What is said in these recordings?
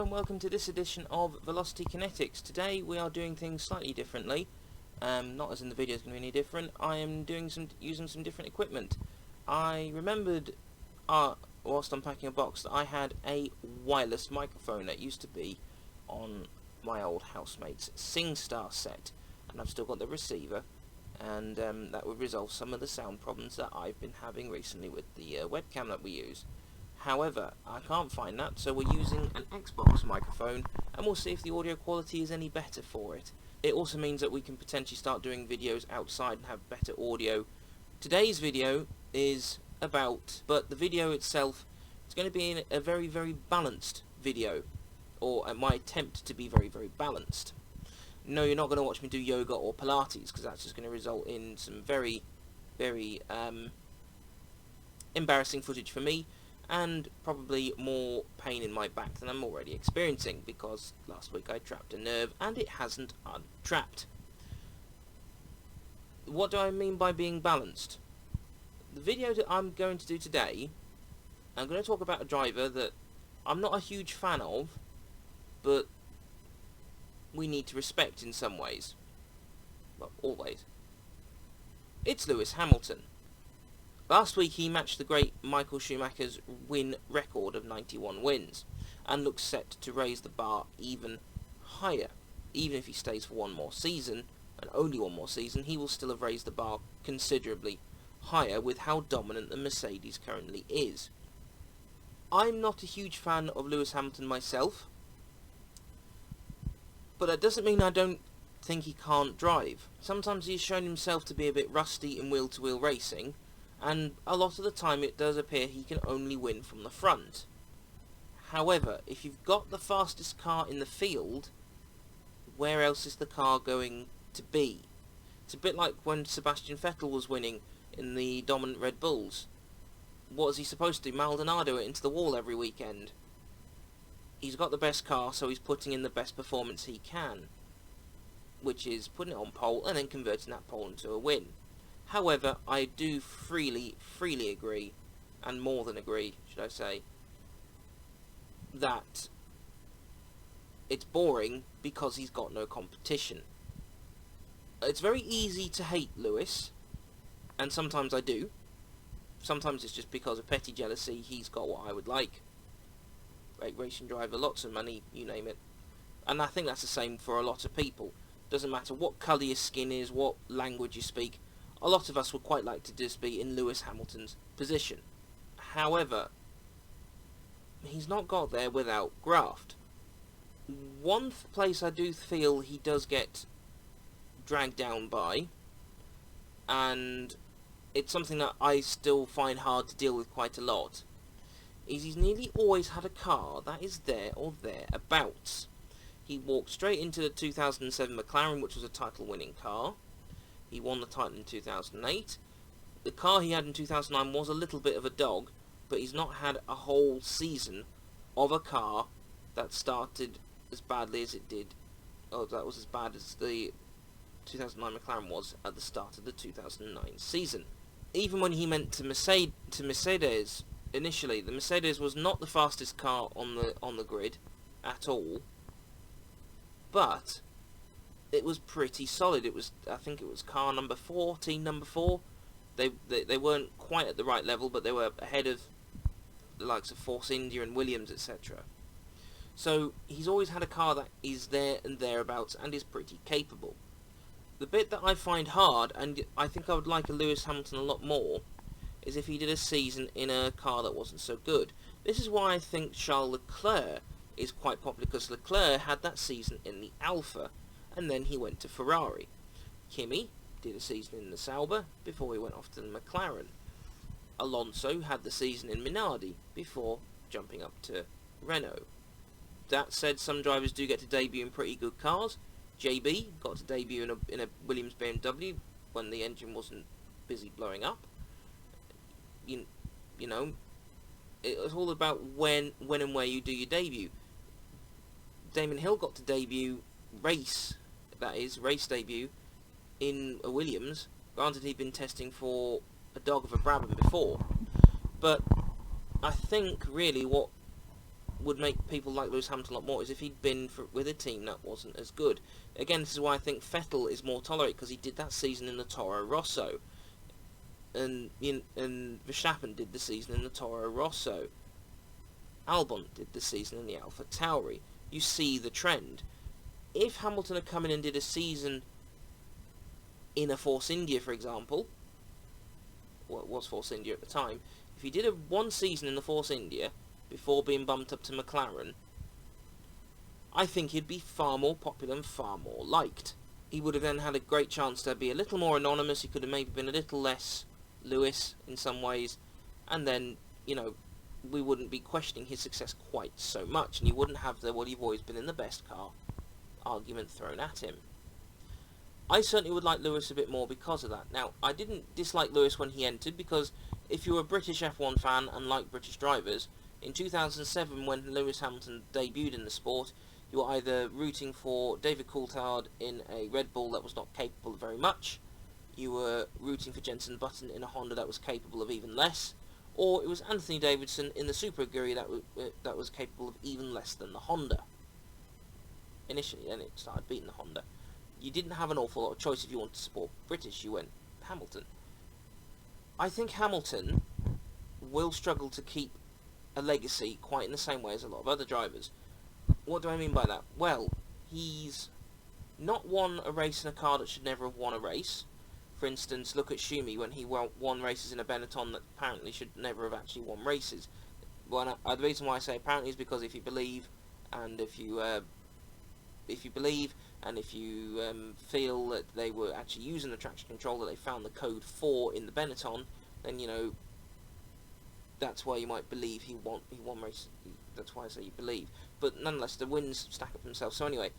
and welcome to this edition of Velocity Kinetics. Today we are doing things slightly differently. Not as in the video is going to be any different. I am using some different equipment. I remembered whilst unpacking a box that I had a wireless microphone that used to be on my old housemate's SingStar set, and I've still got the receiver, and that would resolve some of the sound problems that I've been having recently with the webcam that we use. However, I can't find that, so we're using an Xbox microphone, and we'll see if the audio quality is any better for it. It also means that we can potentially start doing videos outside and have better audio. Today's video is but the video itself is going to be a very, very balanced video, or my attempt to be very, very balanced. No, you're not going to watch me do yoga or Pilates, because that's just going to result in some very, very embarrassing footage for me, and probably more pain in my back than I'm already experiencing, because last week I trapped a nerve and it hasn't untrapped. What do I mean by being balanced? The video that I'm going to do today, I'm going to talk about a driver that I'm not a huge fan of, but we need to respect in some ways. Well, always. It's Lewis Hamilton. Last week he matched the great Michael Schumacher's win record of 91 wins, and looks set to raise the bar even higher. Even if he stays for one more season, and only one more season, he will still have raised the bar considerably higher with how dominant the Mercedes currently is. I'm not a huge fan of Lewis Hamilton myself, but that doesn't mean I don't think he can't drive. Sometimes he's shown himself to be a bit rusty in wheel-to-wheel racing, and a lot of the time it does appear he can only win from the front. However, if you've got the fastest car in the field, where else is the car going to be? It's a bit like when Sebastian Vettel was winning in the dominant Red Bulls. What was he supposed to do? Maldonado it into the wall every weekend. He's got the best car, so he's putting in the best performance he can, which is putting it on pole and then converting that pole into a win. However, I do freely agree, and more than agree, should I say, that it's boring because he's got no competition. It's very easy to hate Lewis, and sometimes I do. Sometimes it's just because of petty jealousy. He's got what I would like. Great racing driver, lots of money, you name it. And I think that's the same for a lot of people. Doesn't matter what colour your skin is, what language you speak. A lot of us would quite like to just be in Lewis Hamilton's position. However, he's not got there without graft. One place I do feel he does get dragged down by, and it's something that I still find hard to deal with quite a lot, is he's nearly always had a car that is there or thereabouts. He walked straight into the 2007 McLaren, which was a title-winning car. He won the title in 2008. The car he had in 2009 was a little bit of a dog, but he's not had a whole season of a car that started as badly as it did. Oh, that was as bad as the 2009 McLaren was at the start of the 2009 season. Even when he went to Mercedes initially, the Mercedes was not the fastest car on the grid at all, but it was pretty solid. It was, I think it was car number 4, team number 4. They weren't quite at the right level, but they were ahead of the likes of Force India and Williams, etc. So he's always had a car that is there and thereabouts and is pretty capable. The bit that I find hard, and I think I would like a Lewis Hamilton a lot more, is if he did a season in a car that wasn't so good. This is why I think Charles Leclerc is quite popular, because Leclerc had that season in the Alfa, and then he went to Ferrari. Kimi did a season in the Sauber before he went off to the McLaren. Alonso had the season in Minardi before jumping up to Renault. That said, some drivers do get to debut in pretty good cars. JB got to debut in a Williams BMW when the engine wasn't busy blowing up. You know, it's all about when and where you do your debut. Damon Hill got to debut race debut in a Williams. Granted, he'd been testing for a dog of a Brabham before, but I think really what would make people like Lewis Hamilton a lot more is if he'd been with a team that wasn't as good. Again, this is why I think Vettel is more tolerated, because he did that season in the Toro Rosso, and Verstappen did the season in the Toro Rosso. Albon did the season in the Alpha Tauri. You see the trend. If Hamilton had come in and did a season in a Force India, for example, what was Force India at the time, if he did one season in the Force India before being bumped up to McLaren, I think he'd be far more popular and far more liked. He would have then had a great chance to be a little more anonymous. He could have maybe been a little less Lewis in some ways, and then, we wouldn't be questioning his success quite so much, and you wouldn't have the "well, you've always been in the best car" argument thrown at him. I certainly would like Lewis a bit more because of that. Now, I didn't dislike Lewis when he entered, because if you're a British F1 fan and like British drivers, in 2007 when Lewis Hamilton debuted in the sport, you were either rooting for David Coulthard in a Red Bull that was not capable of very much, you were rooting for Jenson Button in a Honda that was capable of even less, or it was Anthony Davidson in the Super Aguri that was capable of even less than the Honda. Initially, then it started beating the Honda. You didn't have an awful lot of choice if you wanted to support British. You went Hamilton. I think Hamilton will struggle to keep a legacy quite in the same way as a lot of other drivers. What do I mean by that? Well, he's not won a race in a car that should never have won a race. For instance, look at Schumi when he won races in a Benetton that apparently should never have actually won races. The reason why I say apparently is because if you believe, and if you feel that they were actually using the traction control that they found the code for in the Benetton, then that's why you might believe he won races. That's why I say you believe. But nonetheless, the wins stack up themselves. So anyway,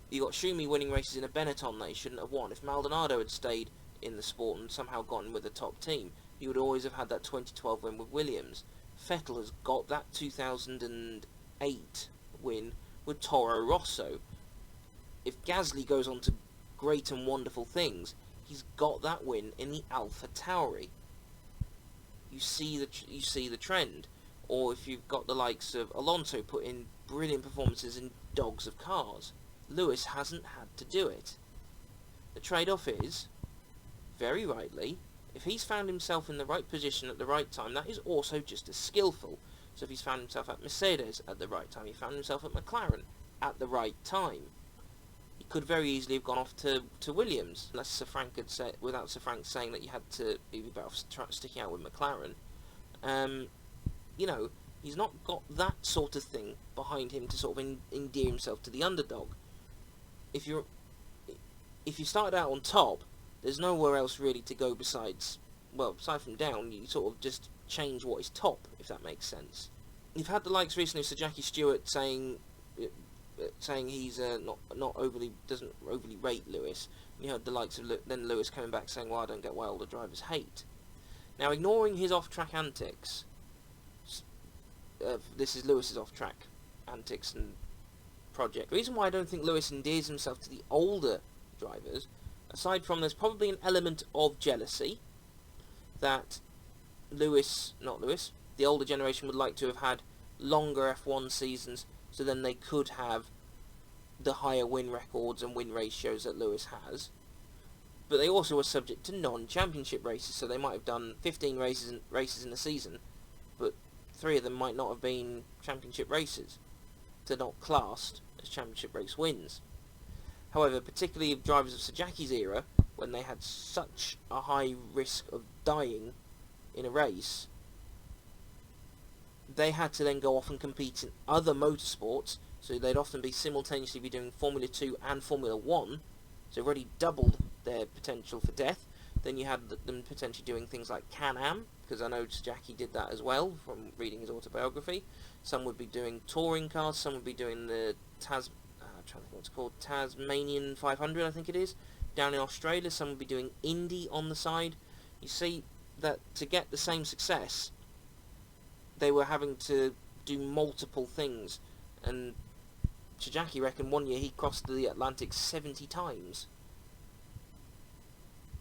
you got Schumi winning races in a Benetton that he shouldn't have won. If Maldonado had stayed in the sport and somehow gotten with the top team, he would always have had that 2012 win with Williams. Vettel has got that 2008 win with Toro Rosso. If Gasly goes on to great and wonderful things, he's got that win in the Alpha Tauri. You see the trend. Or if you've got the likes of Alonso put in brilliant performances in dogs of cars, Lewis hasn't had to do it. The trade-off is, very rightly, if he's found himself in the right position at the right time, that is also just as skillful. So if he's found himself at Mercedes at the right time, he found himself at McLaren at the right time. He could very easily have gone off to Williams, unless Sir Frank had said, without Sir Frank saying that you had to be better off sticking out with McLaren. He's not got that sort of thing behind him to sort of endear himself to the underdog. If you started out on top, there's nowhere else really to go aside from down. You sort of just change what is top, if that makes sense. You've had the likes recently of Sir Jackie Stewart saying he's doesn't overly rate Lewis. You had the likes of then Lewis coming back saying, well, I don't get why all the drivers hate. Now, ignoring his off-track antics, this is Lewis's off-track antics and project. The reason why I don't think Lewis endears himself to the older drivers, aside from there's probably an element of jealousy that the older generation would like to have had longer F1 seasons, so then they could have the higher win records and win ratios that Lewis has. But they also were subject to non-championship races, so they might have done 15 races in a season, but 3 of them might not have been championship races. They're not classed as championship race wins. However, particularly of drivers of Sir Jackie's era, when they had such a high risk of dying in a race, they had to then go off and compete in other motorsports, so they'd often be simultaneously doing Formula 2 and Formula 1, so already doubled their potential for death. Then you had them potentially doing things like Can-Am, because I know Jackie did that as well from reading his autobiography. Some would be doing touring cars, some would be doing the Tasmanian 500, I think it is, down in Australia. Some would be doing Indy on the side. You see that to get the same success, they were having to do multiple things, and Jackie reckoned one year he crossed the Atlantic 70 times,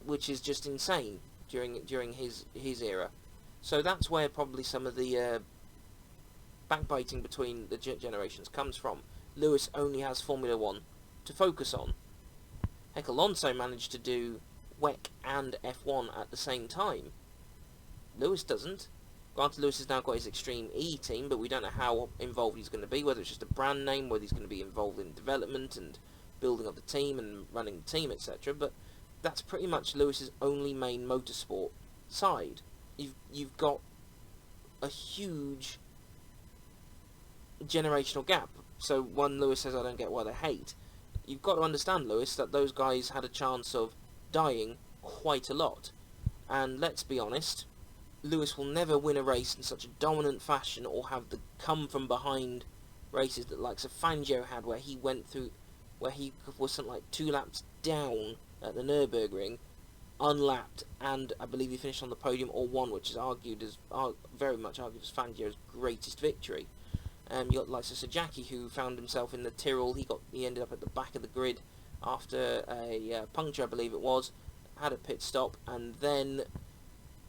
which is just insane during his era. So that's where probably some of the backbiting between the generations comes from. Lewis only has Formula 1 to focus on. Heck, Alonso managed to do WEC and F1 at the same time. Lewis doesn't. Granted, Lewis has now got his Extreme E team, but we don't know how involved he's going to be, whether it's just a brand name, whether he's going to be involved in development and building up the team and running the team, etc. But that's pretty much Lewis's only main motorsport side. You've got a huge generational gap. So when Lewis says, I don't get why they hate, you've got to understand, Lewis, that those guys had a chance of dying quite a lot. And let's be honest, Lewis will never win a race in such a dominant fashion or have the come-from-behind races that likes of Fangio had, where he was something like 2 laps down at the Nürburgring, unlapped, and I believe he finished on the podium or won, which is very much argued as Fangio's greatest victory. You got like Sir Jackie, who found himself in the Tyrrell. He ended up at the back of the grid after a puncture, I believe it was, had a pit stop, and then,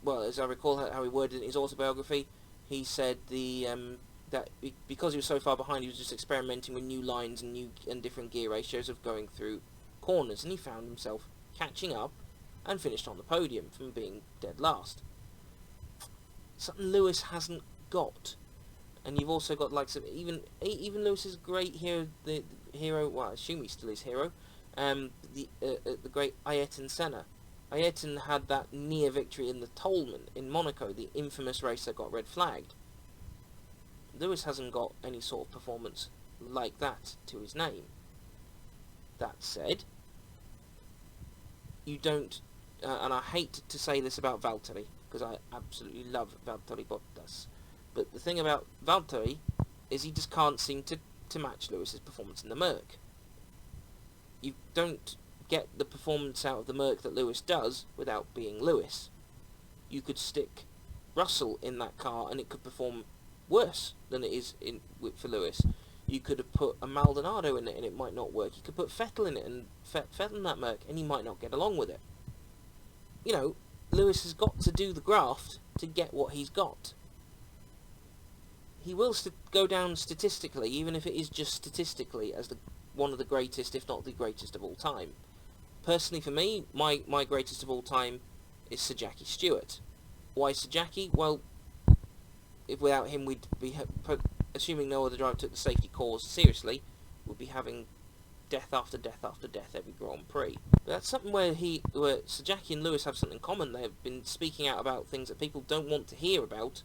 well, as I recall how he worded it in his autobiography, he said that because he was so far behind, he was just experimenting with new lines and different gear ratios of going through corners, and he found himself catching up and finished on the podium from being dead last. Something Lewis hasn't got. And you've also got like even Lewis's great hero, the hero. Well, I assume he still is hero. The great Ayrton Senna. Ayrton had that near victory in the Tolman in Monaco, the infamous race that got red flagged. Lewis hasn't got any sort of performance like that to his name. That said, you don't, and I hate to say this about Valtteri, because I absolutely love Valtteri Bottas. But the thing about Valtteri is he just can't seem to match Lewis's performance in the Merc. You don't get the performance out of the Merc that Lewis does without being Lewis. You could stick Russell in that car and it could perform worse than it is for Lewis. You could have put a Maldonado in it and it might not work. You could put Vettel in it and Vettel in that Merc and he might not get along with it. You know, Lewis has got to do the graft to get what he's got. He will go down statistically, even if it is just statistically, as one of the greatest, if not the greatest of all time. Personally, for me, my greatest of all time is Sir Jackie Stewart. Why Sir Jackie? Well, if without him we'd be, assuming no other driver took the safety cause seriously, we'd be having death after death after death every Grand Prix. But that's something where Sir Jackie and Lewis have something in common. They have been speaking out about things that people don't want to hear about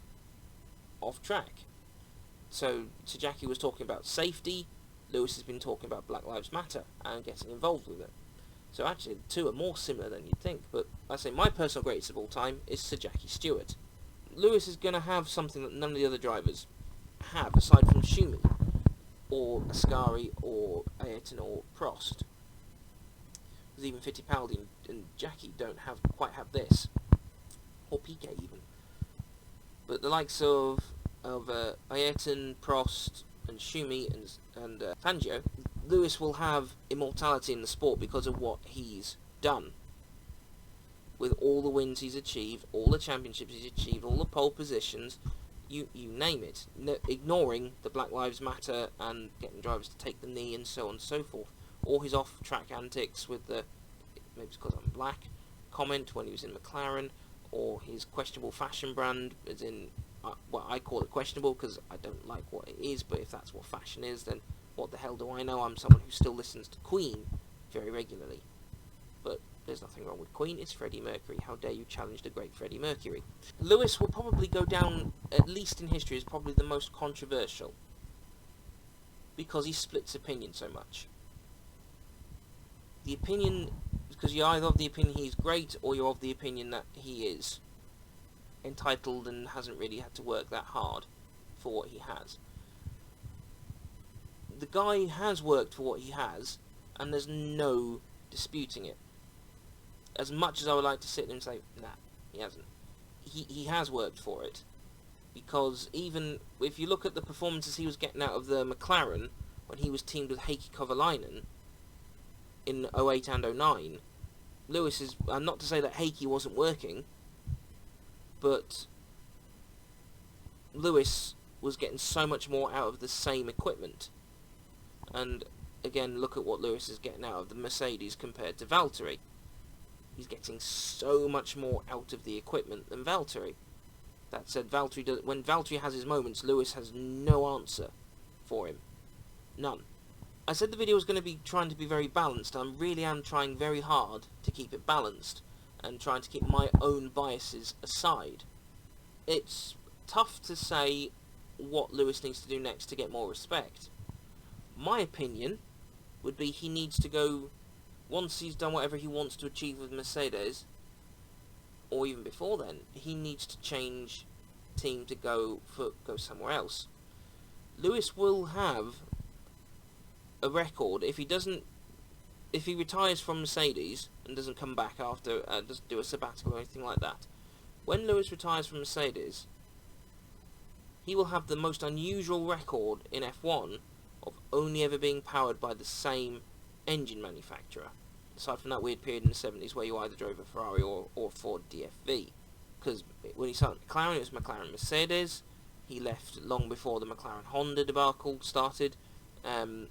off track. So Sir Jackie was talking about safety, Lewis has been talking about Black Lives Matter and getting involved with it. So actually the two are more similar than you'd think, but I say my personal greatest of all time is Sir Jackie Stewart. Lewis is going to have something that none of the other drivers have, aside from Schumi, or Ascari, or Ayrton, or Prost. Because even Fittipaldi and Jackie don't quite have this, or Piquet even. But the likes of Ayrton, Prost, and Schumi, and Fangio, Lewis will have immortality in the sport because of what he's done. With all the wins he's achieved, all the championships he's achieved, all the pole positions, you name it. Ignoring the Black Lives Matter and getting drivers to take the knee and so on and so forth. All his off-track antics with the, maybe it's because I'm black, comment when he was in McLaren, or his questionable fashion brand, as in, well, I call it questionable because I don't like what it is, but if that's what fashion is, then what the hell do I know? I'm someone who still listens to Queen very regularly. But there's nothing wrong with Queen, it's Freddie Mercury. How dare you challenge the great Freddie Mercury? Lewis will probably go down, at least in history, as probably the most controversial. Because he splits opinion so much. The opinion, because you're either of the opinion he's great, or you're of the opinion that he is entitled and hasn't really had to work that hard for what he has. The guy has worked for what he has, and there's no disputing it. As much as I would like to sit there and say, nah, he hasn't. He has worked for it. Because even if you look at the performances he was getting out of the McLaren when he was teamed with Heikki Kovalainen in 08 and 09, Lewis is, not to say that Heikki wasn't working, but Lewis was getting so much more out of the same equipment. And again, look at what Lewis is getting out of the Mercedes compared to Valtteri. He's getting so much more out of the equipment than Valtteri. That said, when Valtteri has his moments, Lewis has no answer for him. None. I said the video was going to be trying to be very balanced. I really am trying very hard to keep it balanced and trying to keep my own biases aside. It's tough to say what Lewis needs to do next to get more respect. My opinion would be he needs to go, once he's done whatever he wants to achieve with Mercedes, or even before then, he needs to change team to go somewhere else. Lewis will have a record if he retires from Mercedes and doesn't come back after, doesn't do a sabbatical or anything like that. When Lewis retires from Mercedes, he will have the most unusual record in F1 of only ever being powered by the same engine manufacturer. Aside from that weird period in the 70s where you either drove a Ferrari or Ford DFV. Because when he started McLaren, it was McLaren Mercedes. He left long before the McLaren Honda debacle started. And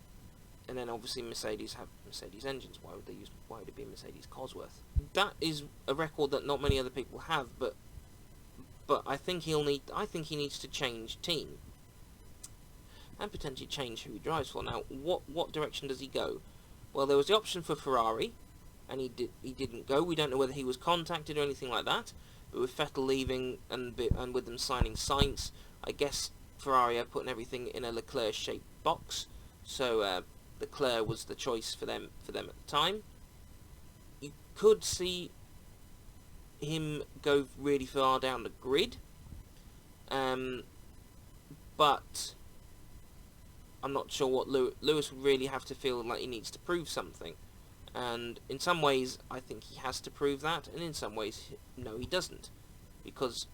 then obviously Mercedes have Mercedes engines. Why would it be Mercedes Cosworth? That is a record that not many other people have, but I think he needs to change team. And potentially change who he drives for. Now, what direction does he go? Well, there was the option for Ferrari, and he didn't go. We don't know whether he was contacted or anything like that. But with Vettel leaving and with them signing Sainz, I guess Ferrari are putting everything in a Leclerc-shaped box. So Leclerc was the choice for them at the time. You could see him go really far down the grid, but I'm not sure what Lewis would really have to feel like he needs to prove something. And in some ways, I think he has to prove that, and in some ways, no, he doesn't. Because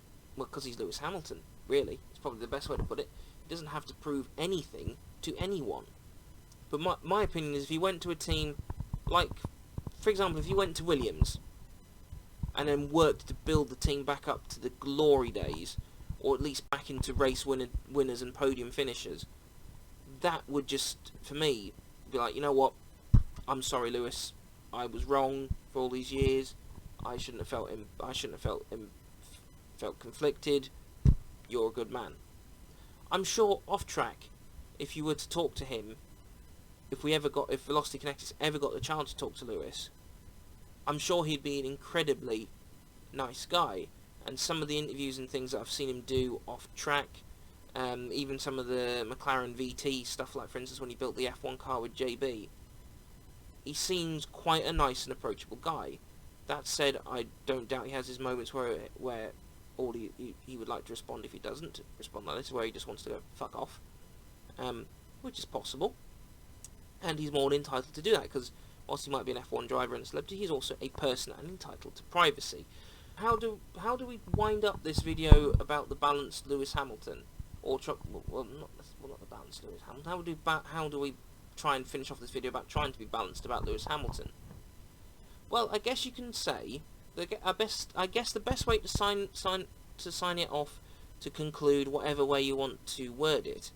he's Lewis Hamilton, really. It's probably the best way to put it. He doesn't have to prove anything to anyone. But my opinion is if he went to a team, like, for example, if he went to Williams, and then worked to build the team back up to the glory days, or at least back into race winners and podium finishers, that would just, for me, be like, you know what, I'm sorry, Lewis, I was wrong for all these years. I shouldn't have felt conflicted. You're a good man. I'm sure off track, if you were to talk to him, if Velocity Connectors ever got the chance to talk to Lewis, I'm sure he'd be an incredibly nice guy. And some of the interviews and things that I've seen him do off track, even some of the McLaren VT stuff, like for instance when he built the F1 car with JB, he seems quite a nice and approachable guy. That said, I don't doubt he has his moments where all he would like to respond if he doesn't respond like this, where he just wants to go fuck off, which is possible, and he's more than entitled to do that, because whilst he might be an F1 driver and a celebrity, he's also a person and entitled to privacy. How do we wind up this video about the balanced Lewis Hamilton, or not the balanced Lewis Hamilton? How do we try and finish off this video about trying to be balanced about Lewis Hamilton? Well, I guess you can say I guess the best way to sign it off, to conclude whatever way you want to word it.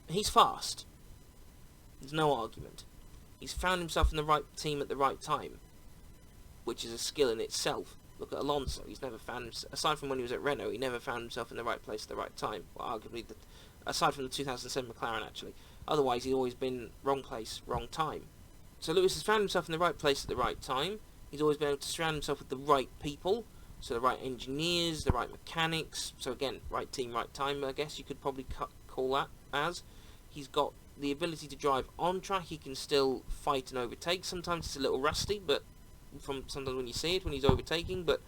He's fast. There's no argument. He's found himself in the right team at the right time, which is a skill in itself. Look at Alonso. He's never found, aside from when he was at Renault, he never found himself in the right place at the right time. Well, arguably, aside from the 2007 McLaren, actually. Otherwise, he's always been wrong place, wrong time. So Lewis has found himself in the right place at the right time. He's always been able to surround himself with the right people. So the right engineers, the right mechanics. So again, right team, right time, I guess you could probably call that as. He's got the ability to drive on track. He can still fight and overtake. Sometimes it's a little rusty, but sometimes when you see it, when he's overtaking. But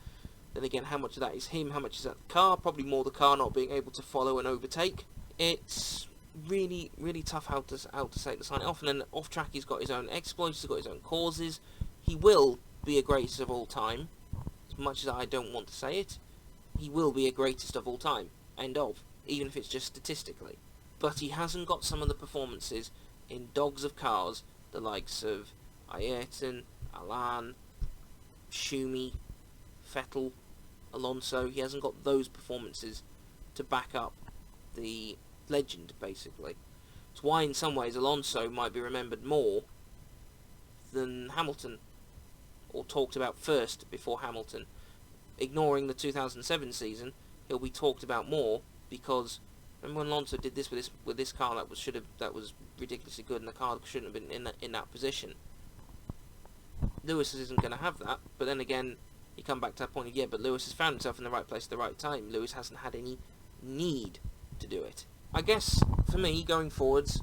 then again, how much of that is him? How much is that the car? Probably more the car not being able to follow and overtake. It's really, really tough how to sign it off. And then off track, he's got his own exploits. He's got his own causes. He will be a greatest of all time. As much as I don't want to say it, he will be a greatest of all time. End of. Even if it's just statistically. But he hasn't got some of the performances in dogs of cars, the likes of Ayrton, Alain, Schumi, Vettel, Alonso. He hasn't got those performances to back up the legend, basically. It's why, in some ways, Alonso might be remembered more than Hamilton, or talked about first before Hamilton. Ignoring the 2007 season, he'll be talked about more because remember when Alonso did this with this car that was ridiculously good, and the car shouldn't have been in that position. Lewis isn't going to have that, but then again, you come back to that point again. But Lewis has found himself in the right place at the right time. Lewis hasn't had any need to do it. I guess for me, going forwards,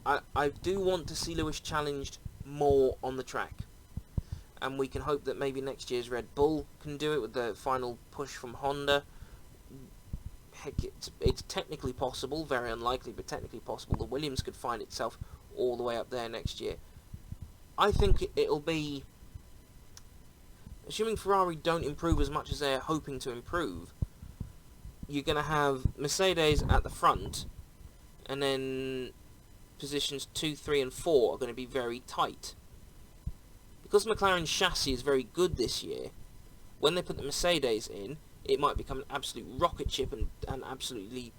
I do want to see Lewis challenged more on the track. And we can hope that maybe next year's Red Bull can do it with the final push from Honda. Heck, it's technically possible, very unlikely, but technically possible. The Williams could find itself all the way up there next year. I think it'll be, assuming Ferrari don't improve as much as they're hoping to improve, you're going to have Mercedes at the front, and then positions 2, 3 and 4 are going to be very tight. Because McLaren's chassis is very good this year, when they put the Mercedes in, it might become an absolute rocket ship and absolutely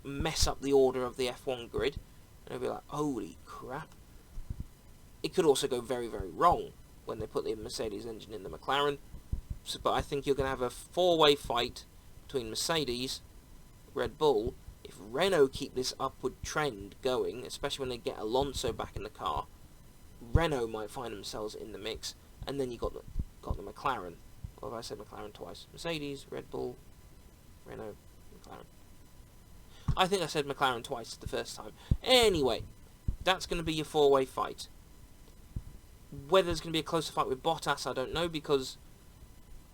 mess up the order of the F1 grid. And they'll be like, holy crap. It could also go very, very wrong when they put the Mercedes engine in the McLaren. So, but I think you're going to have a four-way fight between Mercedes, Red Bull. If Renault keep this upward trend going, especially when they get Alonso back in the car, Renault might find themselves in the mix, and then you got the McLaren. Or have I said McLaren twice? Mercedes, Red Bull, Renault, McLaren. I think I said McLaren twice the first time. Anyway, that's going to be your four-way fight. Whether there's going to be a closer fight with Bottas, I don't know, because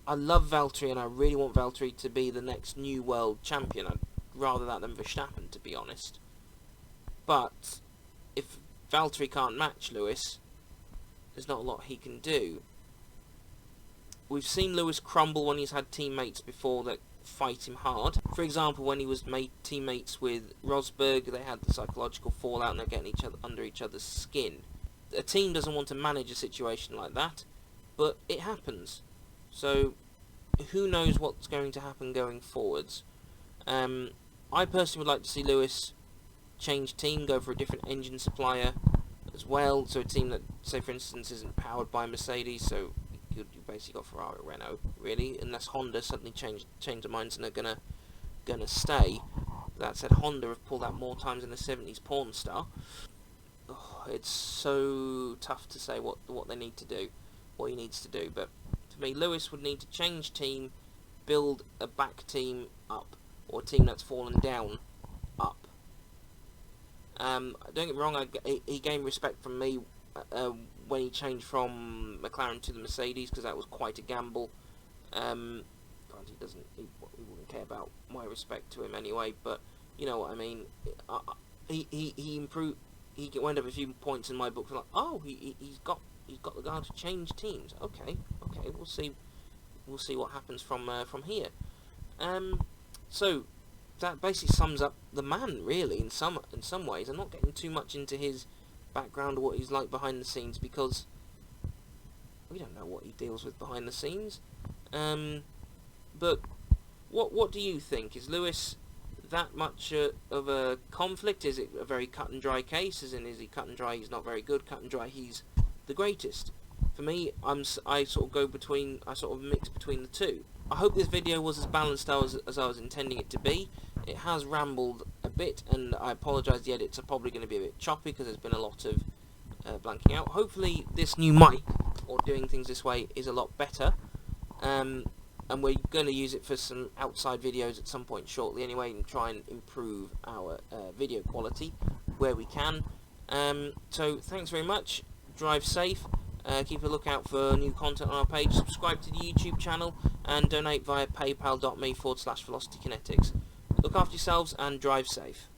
I love Valtteri and I really want Valtteri to be the next new world champion. I'd rather that than Verstappen, to be honest. But if Valtteri can't match Lewis, there's not a lot he can do. We've seen Lewis crumble when he's had teammates before that fight him hard. For example, when he was made teammates with Rosberg, they had the psychological fallout and they're getting under each other's skin. A team doesn't want to manage a situation like that, but it happens. So, who knows what's going to happen going forwards. I personally would like to see Lewis change team, go for a different engine supplier as well, so a team that, say for instance, isn't powered by Mercedes, so you basically got Ferrari or Renault, really, unless Honda suddenly change their minds and they're gonna stay. That said, Honda have pulled out more times than the 70s porn star. Oh, it's so tough to say what they need to do, what he needs to do, but for me, Lewis would need to change team, build a back team up, or a team that's fallen down up. Don't get me wrong, he gained respect from me when he changed from McLaren to the Mercedes, because that was quite a gamble. God, he wouldn't care about my respect to him anyway, but you know what I mean. He improved. He went up a few points in my book. Like, oh, he's got the guy to change teams. Okay, we'll see what happens from here. So that basically sums up the man, really, in some ways. I'm not getting too much into his background or what he's like behind the scenes, because we don't know what he deals with behind the scenes. But what do you think? Is Lewis that much of a conflict? Is it a very cut and dry case? As in, is he cut and dry, he's not very good, cut and dry, he's the greatest? For me, I sort of mix between the two. I hope this video was as balanced as I was intending it to be. It has rambled a bit, and I apologise, the edits are probably going to be a bit choppy because there's been a lot of blanking out. Hopefully this new mic, or doing things this way, is a lot better. And we're going to use it for some outside videos at some point shortly anyway, and try and improve our video quality where we can. So thanks very much, drive safe, keep a lookout for new content on our page, subscribe to the YouTube channel, and donate via paypal.me/velocitykinetics. Look after yourselves and drive safe.